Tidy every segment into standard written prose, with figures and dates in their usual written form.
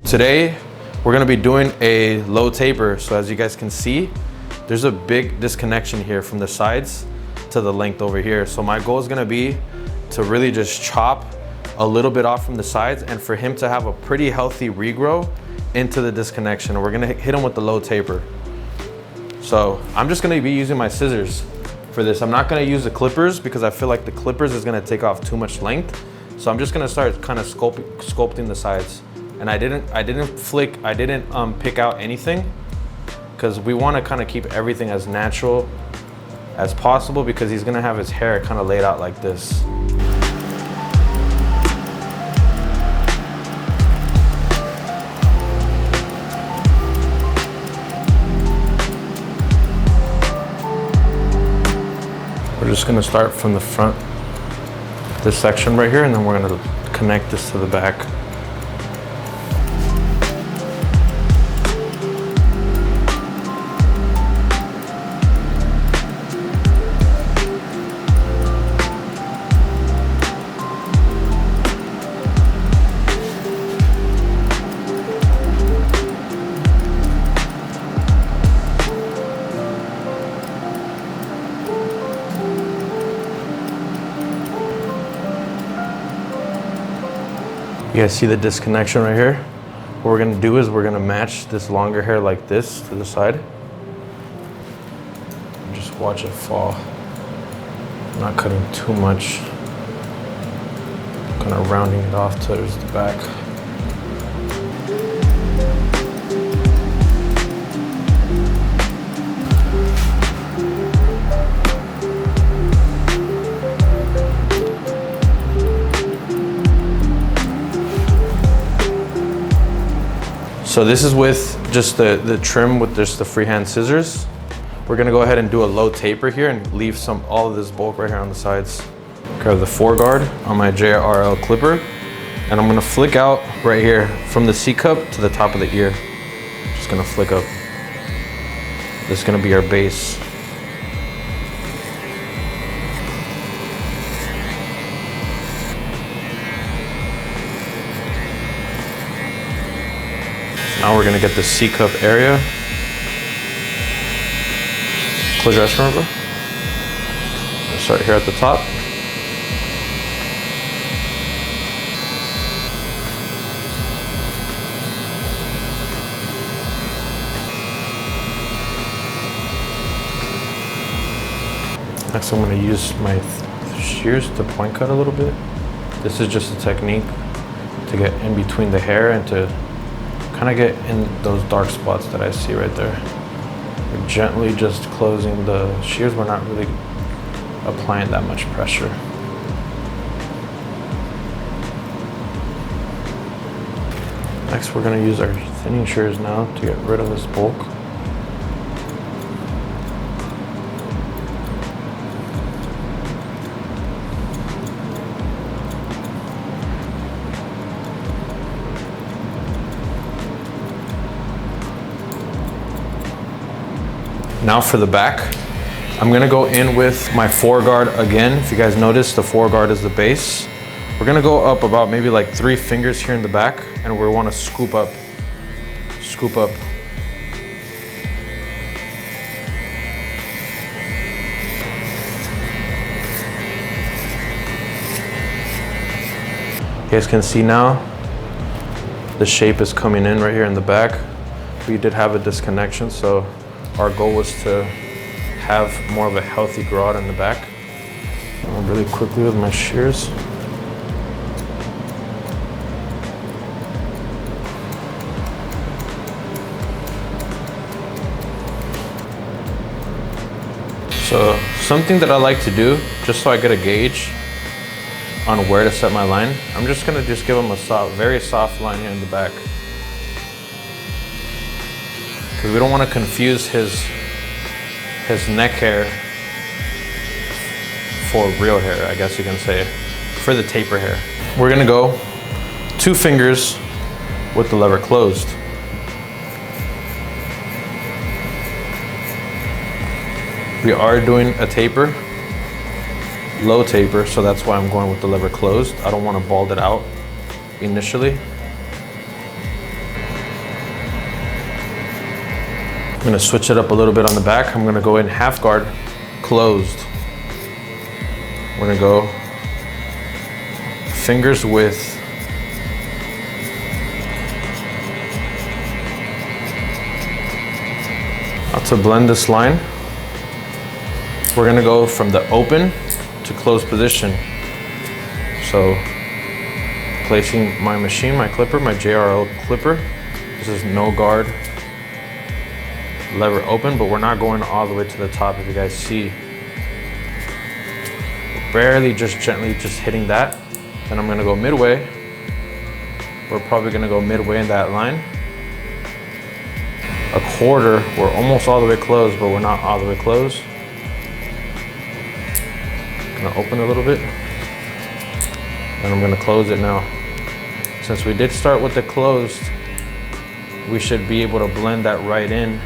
Today, we're gonna be doing a low taper. So as you guys can see, there's a big disconnection here from the sides to the length over here. So my goal is gonna be to really just chop a little bit off from the sides and for him to have a pretty healthy regrow into the disconnection. We're gonna hit him with the low taper. So I'm just gonna be using my scissors for this. I'm not gonna use the clippers because I feel like the clippers is gonna take off too much length. So I'm just gonna start kind of sculpting the sides. And I didn't pick out anything because we want to kind of keep everything as natural as possible because he's gonna have his hair kind of laid out like this. We're just gonna start from the front, this section right here, and then we're gonna connect this to the back. You guys see the disconnection right here? What we're gonna do is we're gonna match this longer hair like this to the side. And just watch it fall. I'm not cutting too much. Kind of rounding it off towards the back. So this is with just the trim with just the freehand scissors. We're gonna go ahead and do a low taper here and leave all of this bulk right here on the sides. Grab the foreguard on my JRL clipper, and I'm gonna flick out right here from the C cup to the top of the ear. Just gonna flick up. This is gonna be our base. Now we're gonna get the C cup area. Close your eyes for a moment. Start here at the top. Next, I'm gonna use my shears to point cut a little bit. This is just a technique to get in between the hair and to kind of get in those dark spots that I see right there. We're gently just closing the shears. We're not really applying that much pressure. Next, we're gonna use our thinning shears now to get rid of this bulk. Now for the back, I'm gonna go in with my foreguard again. If you guys notice, the foreguard is the base. We're gonna go up about maybe like 3 fingers here in the back, and we wanna scoop up. You guys can see now, the shape is coming in right here in the back. We did have a disconnection, so our goal was to have more of a healthy grow out in the back. Really quickly with my shears. So something that I like to do, just so I get a gauge on where to set my line, I'm just gonna give him a very soft line here in the back. Because we don't want to confuse his neck hair for real hair, I guess you can say, for the taper hair. We're gonna go 2 fingers with the lever closed. We are doing a taper, low taper, so that's why I'm going with the lever closed. I don't want to bald it out initially. gonna switch it up a little bit on the back. I'm gonna go in half guard, closed. We're gonna go fingers width. Now to blend this line, we're gonna go from the open to closed position. So placing my machine, my clipper, my JRL clipper. This is no guard, lever open, but we're not going all the way to the top. If you guys see, barely just gently just hitting that. Then I'm gonna go midway. We're probably gonna go midway in that line. A quarter, we're almost all the way closed, but we're not all the way closed. Gonna open a little bit. And I'm gonna close it now. Since we did start with the closed, we should be able to blend that right in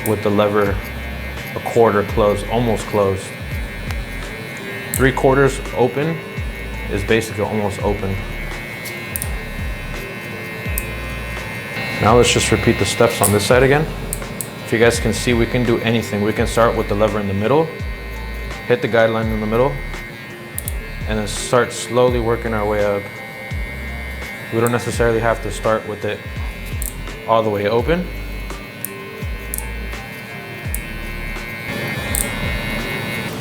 with the lever a quarter closed, almost closed. 3/4 open is basically almost open. Now let's just repeat the steps on this side again. If you guys can see, we can do anything. We can start with the lever in the middle, hit the guideline in the middle, and then start slowly working our way up. We don't necessarily have to start with it all the way open.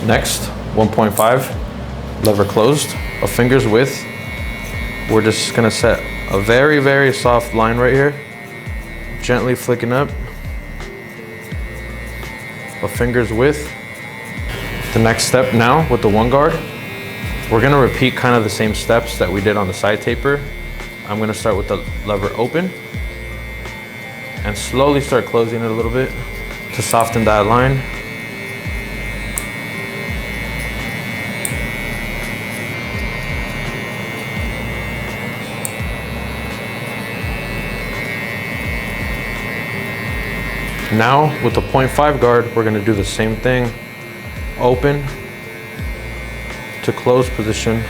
Next, 1.5, lever closed, a finger's width. We're just gonna set a very, very soft line right here, gently flicking up, a finger's width. The next step now with the one guard, we're gonna repeat kind of the same steps that we did on the side taper. I'm gonna start with the lever open and slowly start closing it a little bit to soften that line. Now with the 0.5 guard, we're gonna do the same thing. Open to close position.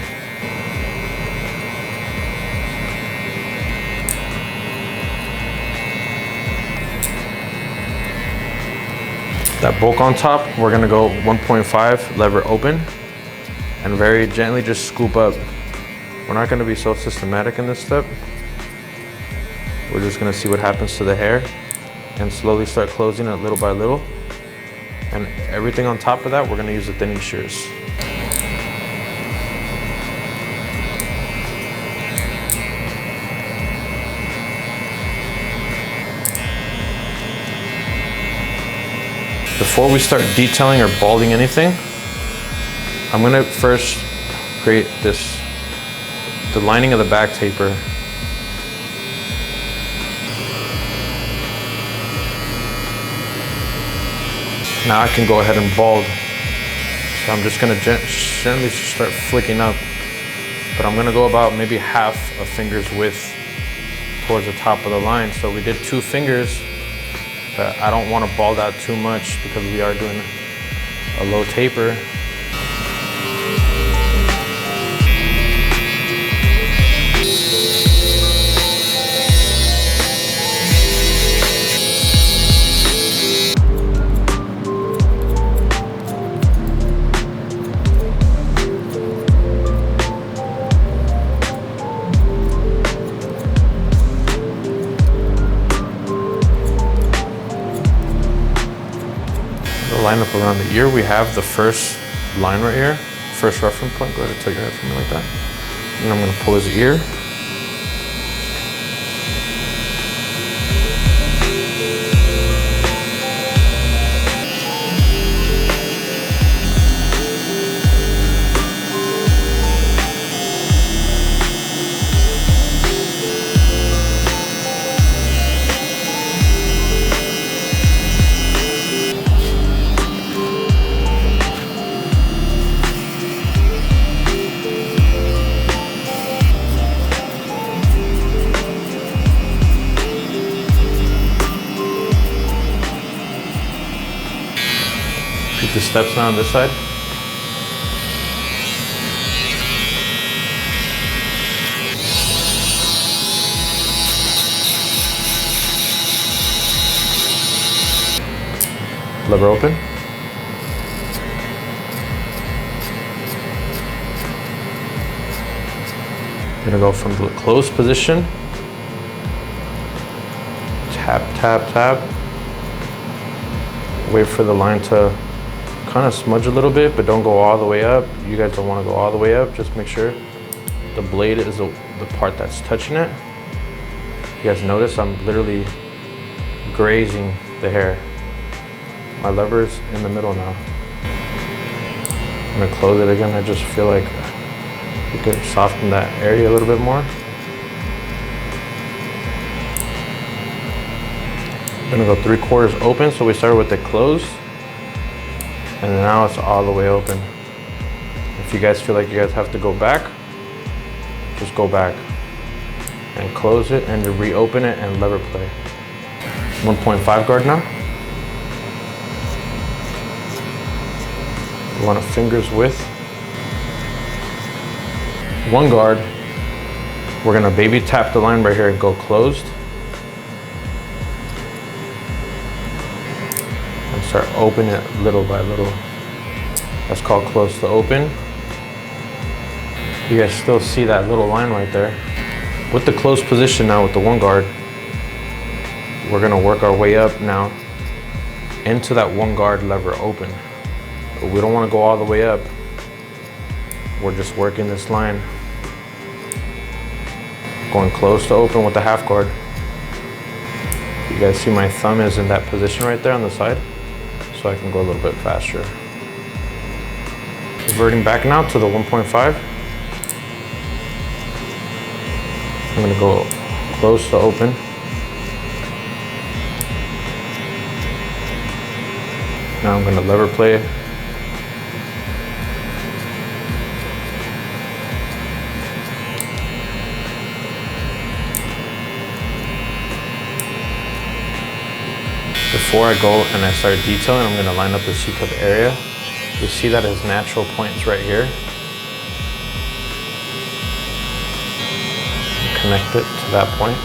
That bulk on top, we're gonna go 1.5, lever open, and very gently just scoop up. We're not gonna be so systematic in this step. We're just gonna see what happens to the hair and slowly start closing it little by little. And everything on top of that, we're gonna use the thinning shears. Before we start detailing or balding anything, I'm gonna first create the lining of the back taper. Now I can go ahead and bald. So I'm just gonna gently start flicking up, but I'm gonna go about maybe half a finger's width towards the top of the line. So we did 2 fingers, but I don't wanna bald out too much because we are doing a low taper. Line up around the ear. We have the first line right here, first reference point. Go ahead and tilt your head for me like that. And I'm gonna pull his ear. Repeat the steps now on this side. lever open. I'm gonna go from the closed position, tap, tap, tap. Wait for the line to kind of smudge a little bit, but don't go all the way up. You guys don't want to go all the way up. Just make sure the blade is the part that's touching it. You guys notice I'm literally grazing the hair. My lever's in the middle now. I'm gonna close it again. I just feel like you can soften that area a little bit more. I'm gonna go 3/4 open, so we started with it closed, and now it's all the way open. If you guys feel like you guys have to go back, just go back and close it and then reopen it and lever play. 1.5 guard now. You want a finger's width. 1 guard. We're gonna baby tap the line right here and go closed. And start opening it little by little. That's called close to open. You guys still see that little line right there. With the closed position now with the 1 guard, we're gonna work our way up now into that 1 guard lever open. But we don't wanna go all the way up. We're just working this line. Going close to open with the half guard. You guys see my thumb is in that position right there on the side, so I can go a little bit faster. Reverting back now to the 1.5. I'm gonna go close to open. Now I'm gonna lever play. Before I go and I start detailing, I'm gonna line up the C-cup area. You see that as natural points right here. Connect it to that point.